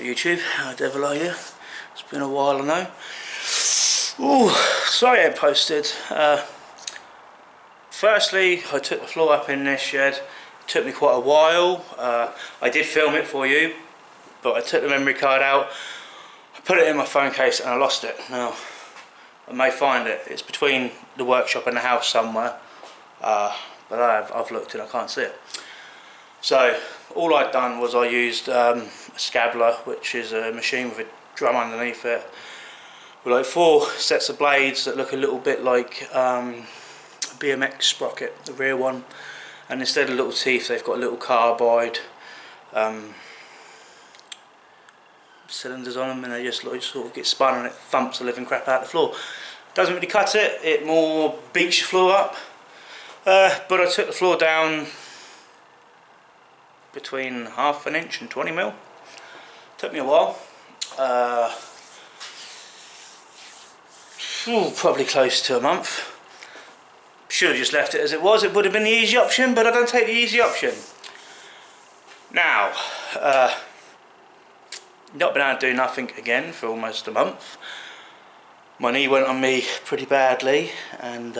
YouTube, how the devil are you? It's been a while, I know. Ooh, sorry I ain't posted. Firstly, I took the floor up in this shed. It took me quite a while. I did film it for you, but I took the memory card out, I put it in my phone case and I lost it. Now, I may find it. It's between the workshop and the house somewhere, but I've looked and I can't see it. So all I'd done was I used a scabbler, which is a machine with a drum underneath it, with like 4 sets of blades that look a little bit like a BMX sprocket, the rear one, and instead of little teeth they've got little carbide cylinders on them, and they just like sort of get spun and it thumps the living crap out the floor. Doesn't really cut it, it more beats your floor up. But I took the floor down between 1/2 inch and 20mm. Took me a while. Probably close to a month. Should have just left it as it was. It would have been the easy option, but I don't take the easy option. Now, not been able to do nothing again for almost a month. My knee went on me pretty badly, and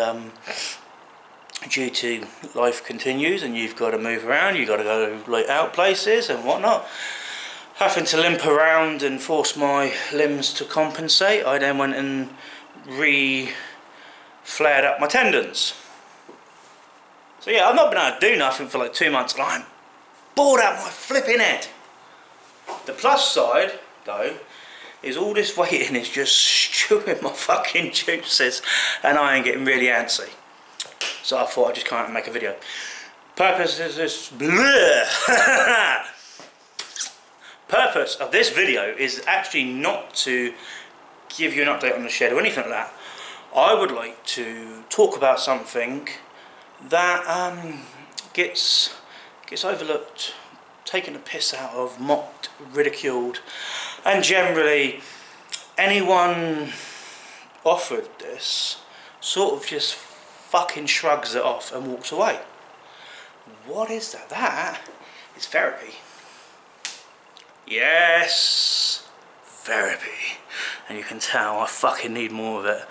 due to life continues and you've got to move around, you've got to go like out places and whatnot, having to limp around and force my limbs to compensate, I then went and flared up my tendons. So yeah, I've not been able to do nothing for like 2 months and I'm bored out my flipping head. The plus side though is all this waiting is just stewing my fucking juices and I am getting really antsy. So I thought I'd just come out and make a video. Purpose is this Purpose of this video is actually not to give you an update on the shed or anything like that. I would like to talk about something that gets overlooked, taken the piss out of, mocked, ridiculed, and generally anyone offered this sort of just fucking shrugs it off and walks away. What is that? That is therapy. Yes, therapy. And you can tell I fucking need more of it.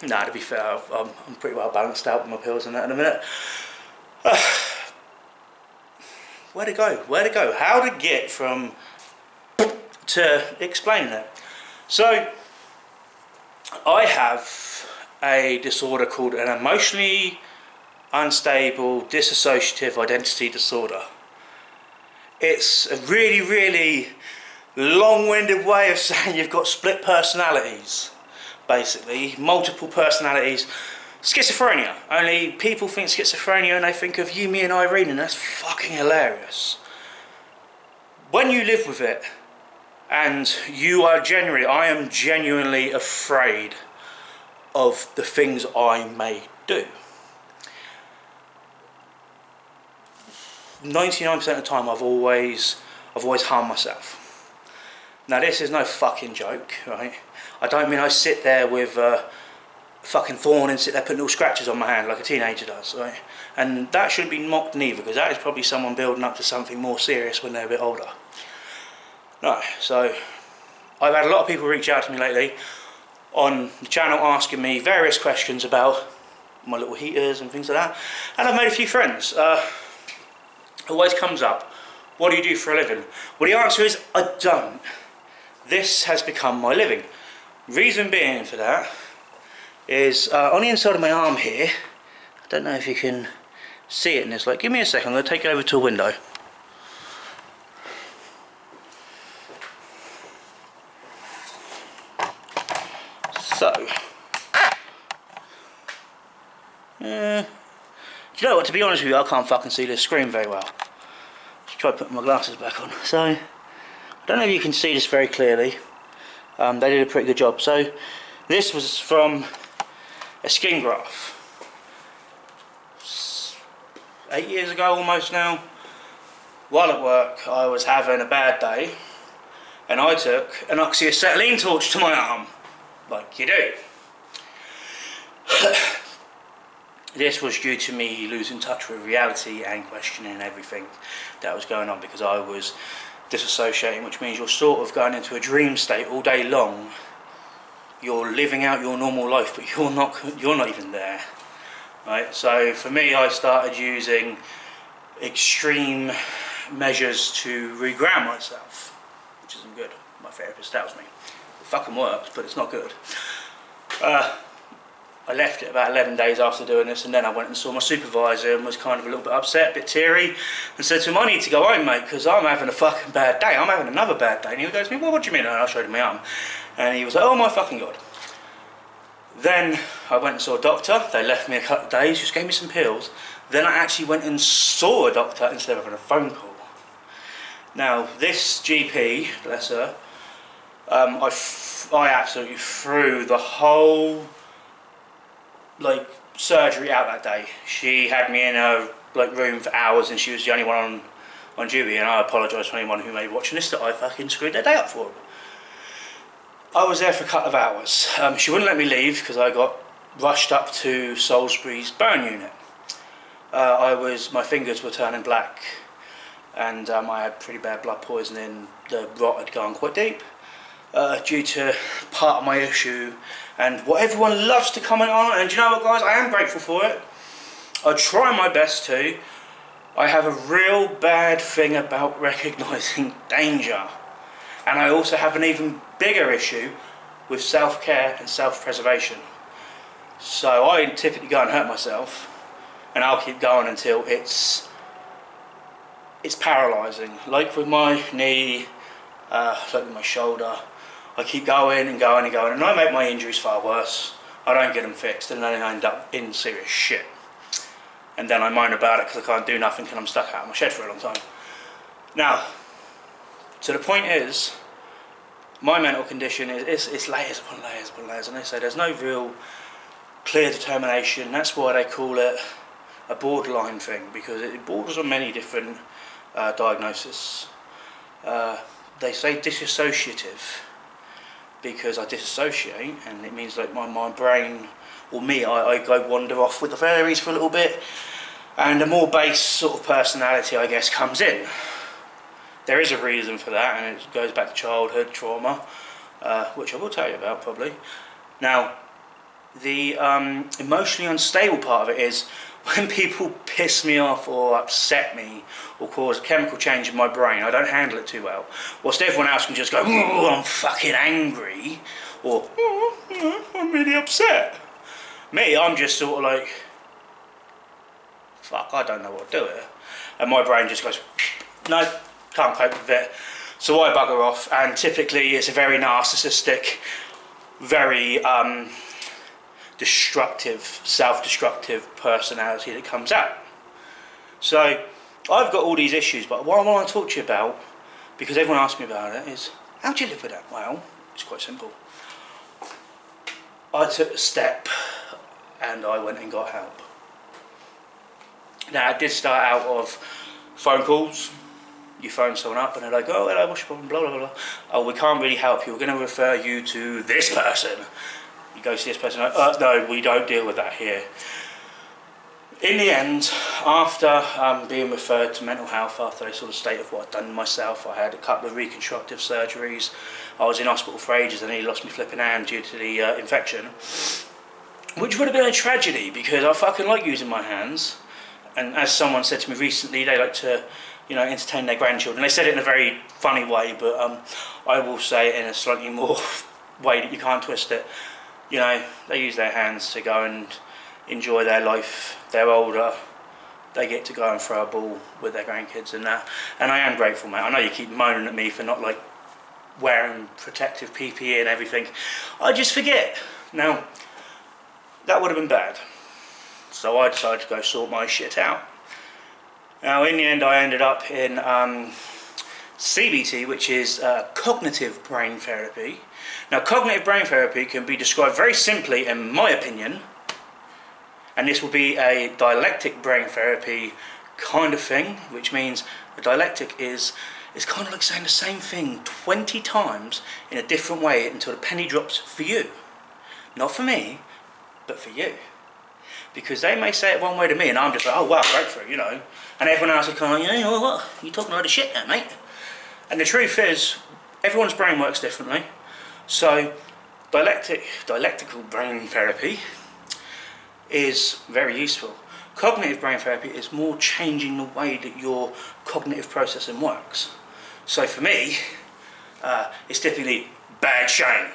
Nah, to be fair, I'm pretty well balanced out with my pills and that in a minute. Where to go? Where to go? How to get from to explain it. So, I have a disorder called an emotionally unstable dissociative identity disorder. It's a really, really long-winded way of saying you've got split personalities, basically, multiple personalities. Schizophrenia, only people think schizophrenia and they think of you, me and Irene, and that's fucking hilarious. When you live with it, and I am genuinely afraid of the things I may do. 99% of the time I've always harmed myself. Now this is no fucking joke, right? I don't mean I sit there with a fucking thorn and sit there putting little scratches on my hand like a teenager does, right? And that shouldn't be mocked neither, because that is probably someone building up to something more serious when they're a bit older. No, so I've had a lot of people reach out to me lately on the channel asking me various questions about my little heaters and things like that, and I've made a few friends. Always comes up, what do you do for a living? Well, the answer is I don't. This has become my living. Reason being for that is on the inside of my arm here, I don't know if you can see it in this light. Give me a second, I'm going to take it over to a window. So, do you know what, to be honest with you, I can't fucking see this screen very well. Just try putting my glasses back on. So, I don't know if you can see this very clearly. They did a pretty good job. So, this was from a skin graft. 8 years ago almost now. While at work, I was having a bad day, and I took an oxyacetylene torch to my arm. Like you do. This was due to me losing touch with reality and questioning everything that was going on, because I was disassociating, which means you're sort of going into a dream state all day long. You're living out your normal life, but you're not even there, right? So for me, I started using extreme measures to reground myself, which isn't good. My therapist tells me it fucking works, but it's not good. I left it about 11 days after doing this, and then I went and saw my supervisor and was kind of a little bit upset, a bit teary, and said to him, I need to go home, mate, because I'm having a fucking bad day. I'm having another bad day. And he goes to me, well, what do you mean? And I showed him my arm. And he was like, oh my fucking God. Then I went and saw a doctor. They left me a couple of days, just gave me some pills. Then I actually went and saw a doctor instead of having a phone call. Now, this GP, bless her, I absolutely threw the whole surgery out that day. She had me in a room for hours, and she was the only one on duty, and I apologise to anyone who may be watching this that I fucking screwed their day up for them. I was there for a couple of hours. She wouldn't let me leave because I got rushed up to Salisbury's burn unit. My fingers were turning black, and I had pretty bad blood poisoning. The rot had gone quite deep due to part of my issue, and what everyone loves to comment on, and do you know what, guys, I am grateful for it. I try my best to. I have a real bad thing about recognising danger, and I also have an even bigger issue with self-care and self-preservation. So I typically go and hurt myself, and I'll keep going until it's paralysing. Like with my knee, like with my shoulder, I keep going and going and going, and I make my injuries far worse. I don't get them fixed, and then I end up in serious shit. And then I moan about it because I can't do nothing and I'm stuck out of my shed for a long time. Now, so the point is, my mental condition is it's layers upon layers upon layers, and they say there's no real clear determination. That's why they call it a borderline thing, because it borders on many different diagnoses. They say dissociative because I dissociate, and it means like my brain, or me, I go wander off with the fairies for a little bit, and a more base sort of personality, I guess, comes in. There is a reason for that, and it goes back to childhood trauma, which I will tell you about probably. Now, the emotionally unstable part of it is when people piss me off or upset me or cause a chemical change in my brain. I don't handle it too well. Whilst everyone else can just go, oh, I'm fucking angry, or oh, I'm really upset. Me, I'm just sort of like, fuck, I don't know what to do here. And my brain just goes, no, can't cope with it. So I bugger off, and typically it's a very narcissistic, very destructive, self-destructive personality that comes out. So I've got all these issues, but what I want to talk to you about, because everyone asks me about it, is how do you live with that? Well, it's quite simple. I took a step and I went and got help. Now, it did start out of phone calls. You phone someone up and they're like, oh, hello, what's your problem, blah, blah, blah. Oh, we can't really help you. We're going to refer you to this person. You go see this person, like, no, we don't deal with that here. In the end, after being referred to mental health, after they sort of stated what I'd done myself, I had a couple of reconstructive surgeries. I was in hospital for ages and he lost me flipping hand due to the infection, which would have been a tragedy because I fucking like using my hands. And as someone said to me recently, they like to, entertain their grandchildren. They said it in a very funny way, but I will say it in a slightly more way that you can't twist it. They use their hands to go and enjoy their life. They're older. They get to go and throw a ball with their grandkids and that. And I am grateful, mate. I know you keep moaning at me for not wearing protective PPE and everything. I just forget. Now, that would have been bad. So I decided to go sort my shit out. Now, in the end, I ended up in CBT, which is cognitive brain therapy. Now, cognitive brain therapy can be described very simply, in my opinion, and this will be a dialectic brain therapy kind of thing, which means a dialectic is kind of like saying the same thing 20 times in a different way until the penny drops for you. Not for me, but for you. Because they may say it one way to me, and I'm just like, oh wow, breakthrough, And everyone else is kind of like, what? You're talking a lot of shit there, mate. And the truth is, everyone's brain works differently. So dialectical brain therapy is very useful. Cognitive brain therapy is more changing the way that your cognitive processing works. So for me, it's typically bad Shane.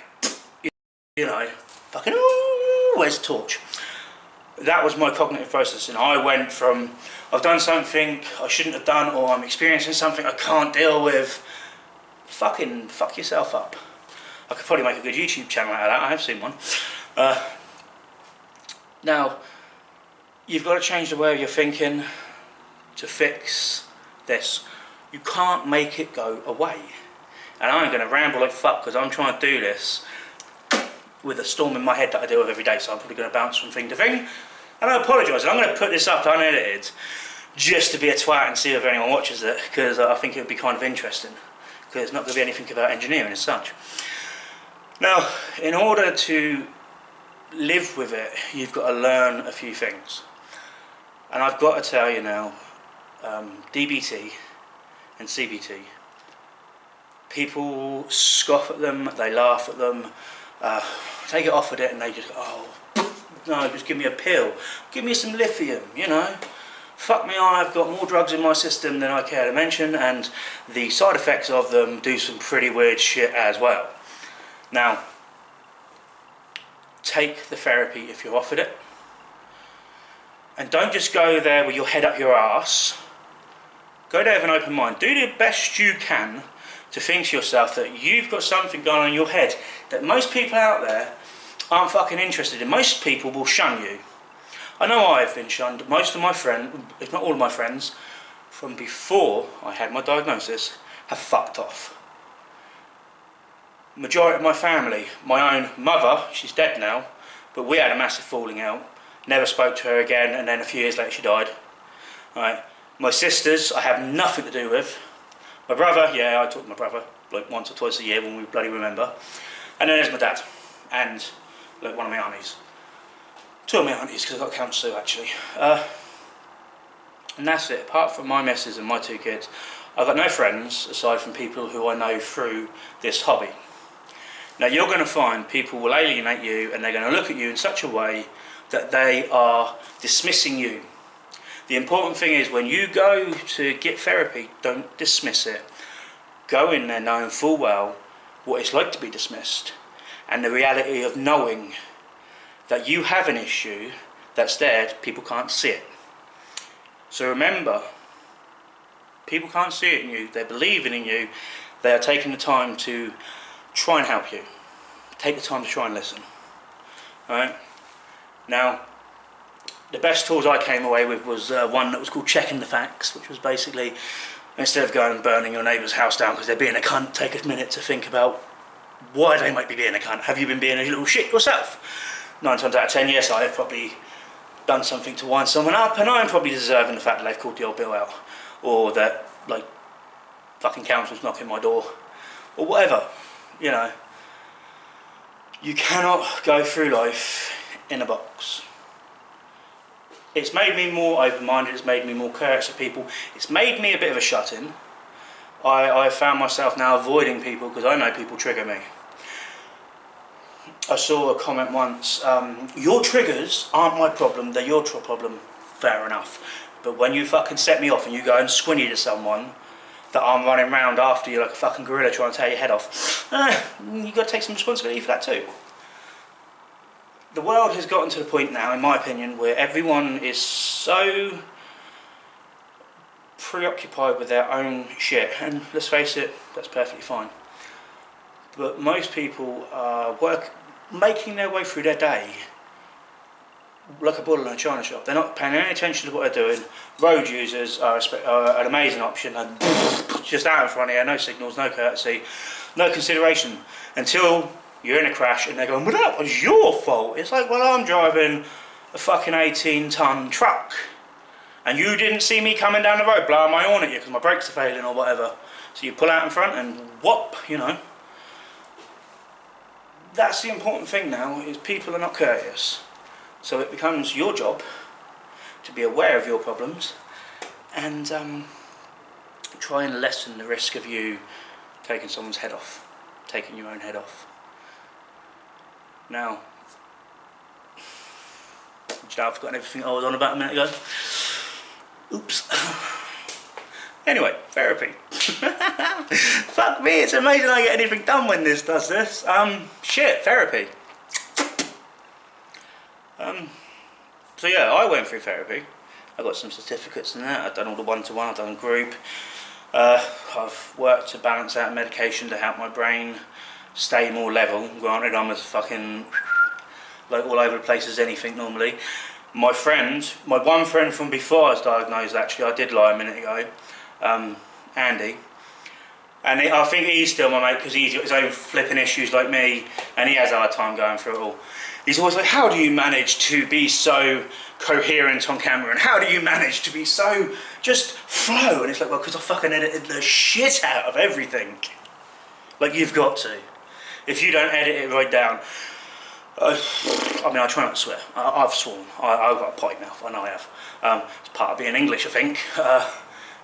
You know, fucking, ooh, where's the torch? That was my cognitive processing. I went from, I've done something I shouldn't have done, or I'm experiencing something I can't deal with. Fucking fuck yourself up. I could probably make a good YouTube channel out of that. I have seen one. Now, you've got to change the way you're thinking to fix this. You can't make it go away. And I'm going to ramble like fuck because I'm trying to do this with a storm in my head that I deal with every day, so I'm probably going to bounce from thing to thing. And I apologise, and I'm going to put this up unedited just to be a twat and see if anyone watches it, because I think it would be kind of interesting, because it's not going to be anything about engineering as such. Now, in order to live with it, you've got to learn a few things. And I've got to tell you now, DBT and CBT, people scoff at them, they laugh at them, take it off with it and they just go, oh, no, just give me a pill, give me some lithium, you know. Fuck me, I've got more drugs in my system than I care to mention, and the side effects of them do some pretty weird shit as well. Now, take the therapy if you're offered it, and don't just go there with your head up your arse. Go there with an open mind. Do the best you can to think to yourself that you've got something going on in your head that most people out there aren't fucking interested in. Most people will shun you. I know I've been shunned. Most of my friends, if not all of my friends, from before I had my diagnosis, have fucked off. Majority of my family, my own mother, she's dead now, but we had a massive falling out. Never spoke to her again, and then a few years later she died. Right. My sisters, I have nothing to do with. My brother, yeah, I talk to my brother like once or twice a year when we bloody remember. And then there's my dad, and like one of my aunties. Two of my aunties, because I've got to count Sue actually. And that's it. Apart from my missus and my two kids, I've got no friends aside from people who I know through this hobby. Now you're going to find people will alienate you, and they're going to look at you in such a way that they are dismissing you. The important thing is, when you go to get therapy, don't dismiss it. Go in there knowing full well what it's like to be dismissed, and the reality of knowing that you have an issue that's there, people can't see it. So remember, people can't see it in you, they're believing in you, they are taking the time to try and help you. Take the time to try and listen. Alright? Now, the best tools I came away with was one that was called Checking the Facts, which was basically, instead of going and burning your neighbour's house down because they're being a cunt, take a minute to think about why they might be being a cunt. Have you been being a little shit yourself? 9 times out of 10, yes, I have probably done something to wind someone up, and I'm probably deserving the fact that they've called the old bill out, or that, like, fucking council's knocking my door, or whatever, you know. You cannot go through life in a box. It's made me more open-minded, it's made me more courteous to people, it's made me a bit of a shut-in. I found myself now avoiding people because I know people trigger me. I saw a comment once, your triggers aren't my problem, they're your problem. Fair enough. But when you fucking set me off and you go and squinny to someone that I'm running around after you like a fucking gorilla trying to tear your head off, you've got to take some responsibility for that too. The world has gotten to the point now, in my opinion, where everyone is so preoccupied with their own shit, and let's face it, that's perfectly fine. But most people are making their way through their day like a bull in a china shop. They're not paying any attention to what they're doing. Road users are an amazing option, and just out in front of you, no signals, no courtesy, no consideration, until you're in a crash and they're going, well, that was your fault. It's like, well, I'm driving a fucking 18-ton truck and you didn't see me coming down the road blowing my horn at you because my brakes are failing or whatever. So you pull out in front and whoop, you know. That's the important thing now, is people are not courteous. So it becomes your job to be aware of your problems and try and lessen the risk of you taking someone's head off, taking your own head off. Now, I've forgotten everything I was on about a minute ago. Oops. Anyway, therapy. Fuck me, it's amazing I get anything done when this does this. Shit, therapy. So yeah, I went through therapy. I got some certificates in that. I've done all the one-to-one, I've done group. I've worked to balance out medication to help my brain stay more level. Granted, I'm as fucking like all over the place as anything normally. My one friend from before I was diagnosed, actually, I did lie a minute ago, Andy, and I think he's still my mate because he's got his own flipping issues like me, and he has a hard time going through it all. He's always like, how do you manage to be so coherent on camera, and how do you manage to be so just flow? And it's like, well, because I fucking edited the shit out of everything. Like, you've got to. If you don't edit it right down, I mean, I try not to swear. I've sworn. I've got a potty mouth. I know I have. It's part of being English, I think.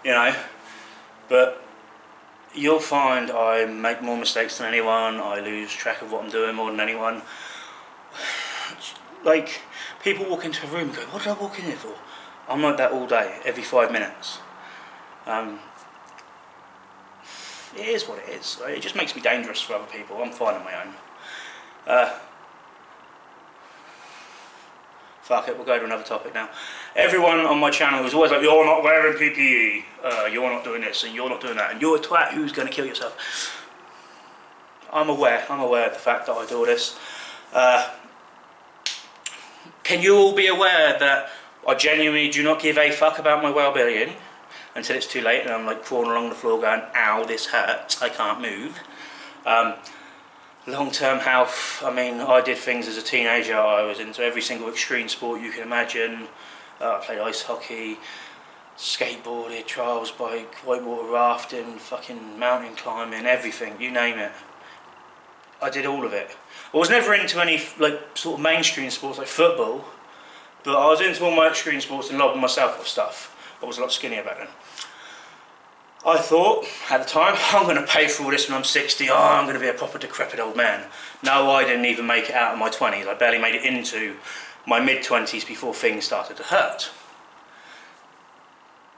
You know, but you'll find I make more mistakes than anyone. I lose track of what I'm doing more than anyone. Like, people walk into a room and go, what did I walk in here for? I'm like that all day, every 5 minutes. It is what it is. Right? It just makes me dangerous for other people. I'm fine on my own. Fuck it, we'll go to another topic now. Everyone on my channel is always like, you're not wearing PPE, you're not doing this, and you're not doing that, and you're a twat who's going to kill yourself. I'm aware of the fact that I do all this. Can you all be aware that I genuinely do not give a fuck about my well-being until it's too late and I'm like crawling along the floor going, ow, this hurts, I can't move. Long-term health, I mean, I did things as a teenager. I was into every single extreme sport you can imagine. I played ice hockey, skateboarded, trials bike, whitewater rafting, fucking mountain climbing, everything, you name it. I did all of it. I was never into any like sort of mainstream sports like football, but I was into all my extreme sports and lobbing myself off stuff. I was a lot skinnier back then. I thought, at the time, I'm going to pay for all this when I'm 60, I'm going to be a proper decrepit old man. No, I didn't even make it out of my 20s. I barely made it into my mid-20s before things started to hurt.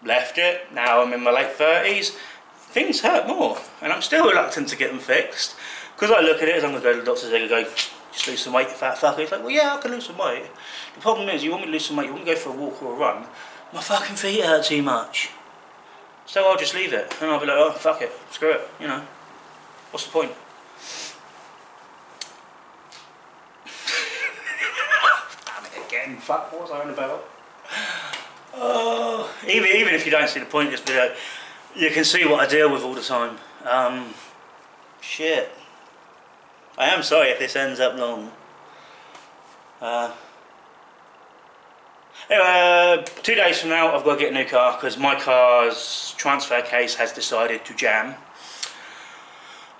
Left it, now I'm in my late 30s, things hurt more, and I'm still reluctant to get them fixed. Because I look at it as I'm going to go to the doctors, they're going to go, just lose some weight, you fat fucker. It's like, well, yeah, I can lose some weight. The problem is, you want me to lose some weight, you want me to go for a walk or a run, my fucking feet hurt too much. So I'll just leave it, and I'll be like, oh, fuck it, screw it, you know. What's the point? Damn it again, fuck, what was I on about? Oh, even if you don't see the point of this video, you can see what I deal with all the time. Shit. I am sorry if this ends up long. Anyway, 2 days from now I've got to get a new car because my car's transfer case has decided to jam.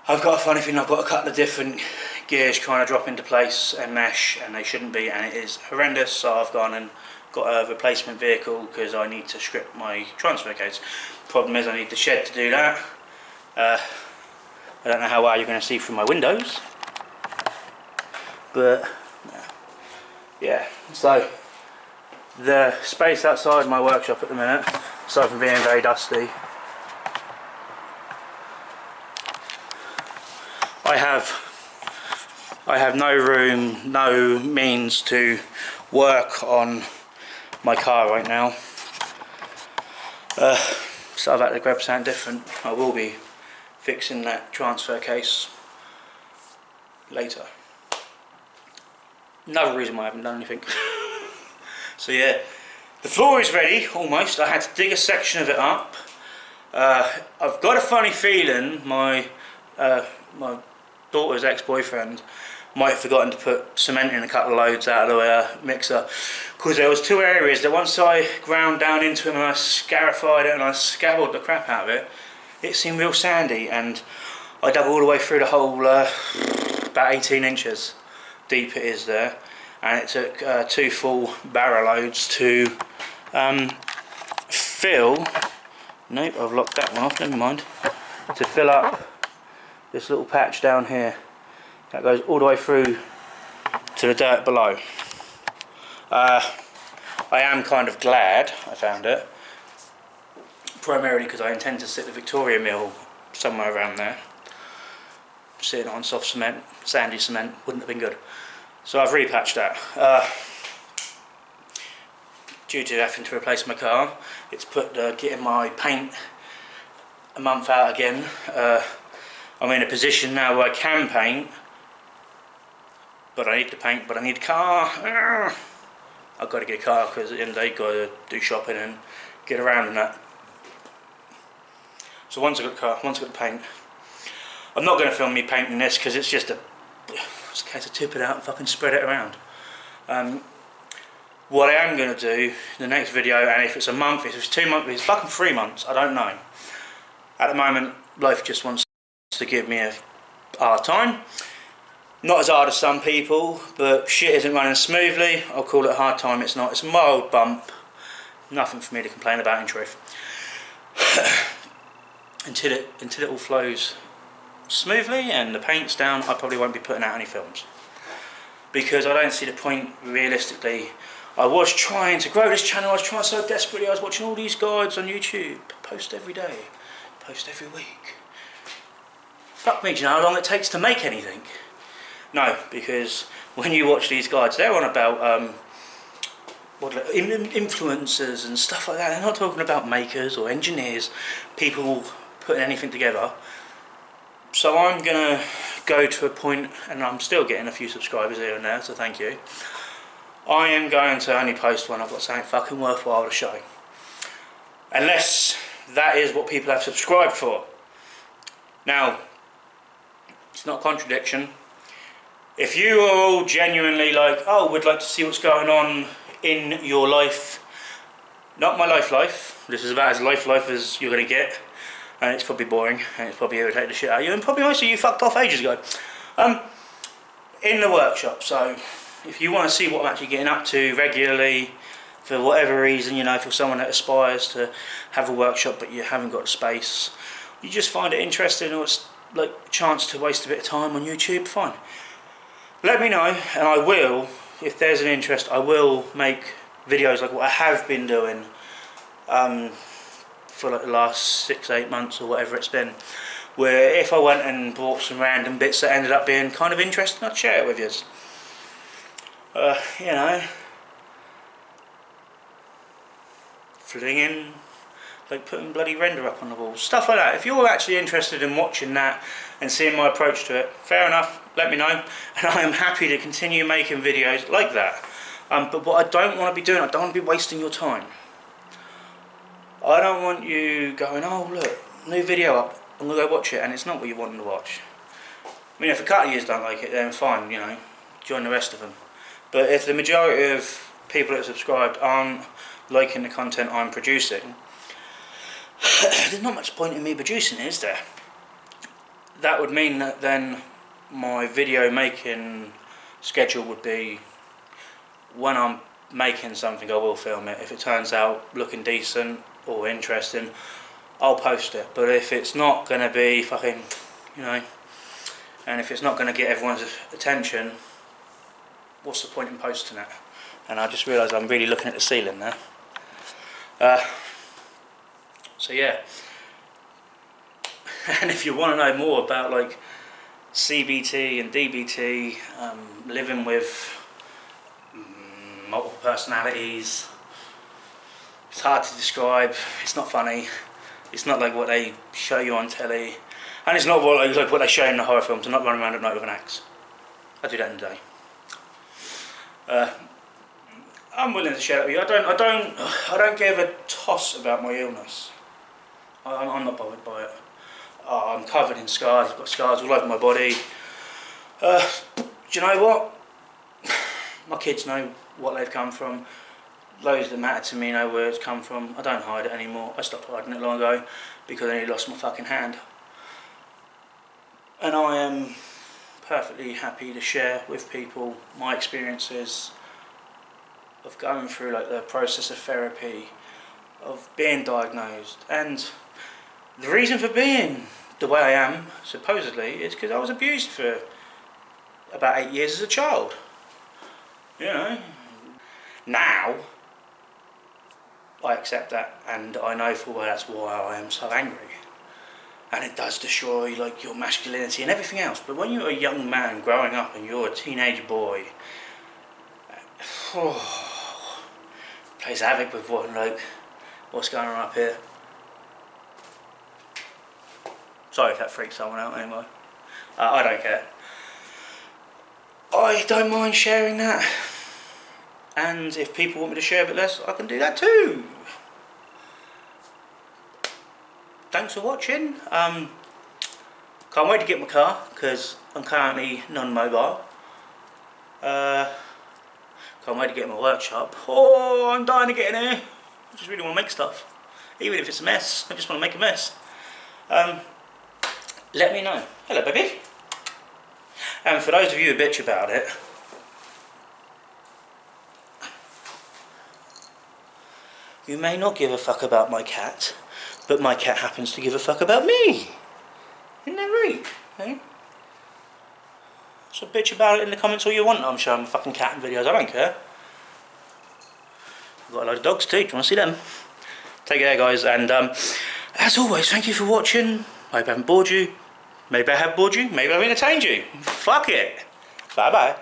I've got a funny thing, I've got a couple of different gears trying to drop into place and mesh, and they shouldn't be, and it is horrendous. So I've gone and got a replacement vehicle because I need to strip my transfer case. Problem is I need the shed to do that. I don't know how well you're going to see through my windows, but yeah, so the space outside my workshop at the minute, aside from being very dusty, I have no room, no means to work on my car right now. So I've had to grab something different. I will be fixing that transfer case later. Another reason why I haven't done anything. So yeah, the floor is ready, almost. I had to dig a section of it up. I've got a funny feeling my daughter's ex-boyfriend might have forgotten to put cement in a couple of loads out of the mixer, because there was 2 areas that once I ground down into it and I scarified it and I scabbled the crap out of it, it seemed real sandy, and I dug all the way through the hole, about 18 inches deep it is there, and it took 2 full barrow loads to fill Nope, I've locked that one off, never mind. To fill up this little patch down here. That goes all the way through to the dirt below. I am kind of glad I found it. Primarily because I intend to sit the Victoria mill somewhere around there. Sitting on soft cement, sandy cement, wouldn't have been good. So I've repatched that. Due to having to replace my car, it's put getting my paint a month out again. I'm in a position now where I can paint, but I need to paint, but I need a car. I've got to get a car because at the end of the day, I've got to do shopping and get around and that. So once I've got the car, once I've got the paint, I'm not going to film me painting this because it's just it's a case of tip it out and fucking spread it around. What I am going to do in the next video, and if it's a month, if it's 2 months, if it's fucking 3 months, I don't know. At the moment, life just wants to give me a hard time. Not as hard as some people, but shit isn't running smoothly. I'll call it a hard time, it's not. It's a mild bump. Nothing for me to complain about in truth. Until it all flows smoothly and the paint's down, I probably won't be putting out any films. Because I don't see the point realistically. I was trying to grow this channel, I was trying so desperately, I was watching all these guides on YouTube. Post every day, post every week. Fuck me, do you know how long it takes to make anything? No, because when you watch these guides, they're on about influencers and stuff like that. They're not talking about makers or engineers, people putting anything together. So I'm going to go to a point, and I'm still getting a few subscribers here and there, so thank you. I am going to only post when I've got something fucking worthwhile to show. Unless that is what people have subscribed for. Now, it's not a contradiction. If you are all genuinely like, oh, we'd like to see what's going on in your life, not my life, this is about as life as you're going to get, and it's probably boring, and it's probably irritating the shit out of you, and probably most of you fucked off ages ago. In the workshop, so if you want to see what I'm actually getting up to regularly, for whatever reason, you know, if you're someone that aspires to have a workshop but you haven't got space, you just find it interesting, or it's like a chance to waste a bit of time on YouTube, fine. Let me know, and I will, if there's an interest, I will make videos like what I have been doing for like the last 6-8 months or whatever it's been, where if I went and bought some random bits that ended up being kind of interesting, I'd share it with you. You know, flinging, like putting bloody render up on the wall, stuff like that. If you're actually interested in watching that and seeing my approach to it, fair enough, let me know, and I am happy to continue making videos like that. But what I don't want to be doing, I don't want to be wasting your time. I don't want you going, oh look, new video up, I'm going to go watch it, and it's not what you want to watch. I mean, if a couple of you don't like it, then fine, you know, join the rest of them. But if the majority of people that are subscribed aren't liking the content I'm producing, there's not much point in me producing it, is there? That would mean that then my video making schedule would be, when I'm making something I will film it. If it turns out looking decent or interesting, I'll post it. But if it's not going to be fucking, you know, and if it's not going to get everyone's attention, what's the point in posting it? And I just realised I'm really looking at the ceiling there. So yeah. And if you want to know more about like CBT and DBT, living with multiple personalities, it's hard to describe, it's not funny, it's not like what they show you on telly, and it's not like what they show in the horror films. I'm not running around at night with an axe. I do that in the day. I'm willing to share it with you. I don't give a toss about my illness. I'm not bothered by it. I'm covered in scars. I've got scars all over my body. Do you know what? My kids know what they've come from. Those that matter to me know where it's come from. I don't hide it anymore. I stopped hiding it long ago because I nearly lost my fucking hand. And I am perfectly happy to share with people my experiences of going through like the process of therapy, of being diagnosed, and the reason for being the way I am, supposedly, is because I was abused for about 8 years as a child. You know. Now, I accept that, and I know full well that's why I am so angry. And it does destroy like your masculinity and everything else. But when you're a young man growing up and you're a teenage boy, plays havoc with what's going on up here. Sorry if that freaks someone out anyway. I don't care. I don't mind sharing that. And if people want me to share a bit less, I can do that too. Thanks for watching. Can't wait to get my car because I'm currently non-mobile. Can't wait to get in my workshop. Oh, I'm dying to get in here. I just really want to make stuff. Even if it's a mess, I just want to make a mess. Let me know. Hello, baby. And for those of you who bitch about it, you may not give a fuck about my cat, but my cat happens to give a fuck about me. Isn't that right? Eh? So bitch about it in the comments all you want. I'm showing my fucking cat in videos, I don't care. I've got a load of dogs too, do you want to see them? Take care guys, and as always, thank you for watching. I hope I haven't bored you. Maybe I have bored you, maybe I've entertained you. Fuck it. Bye bye.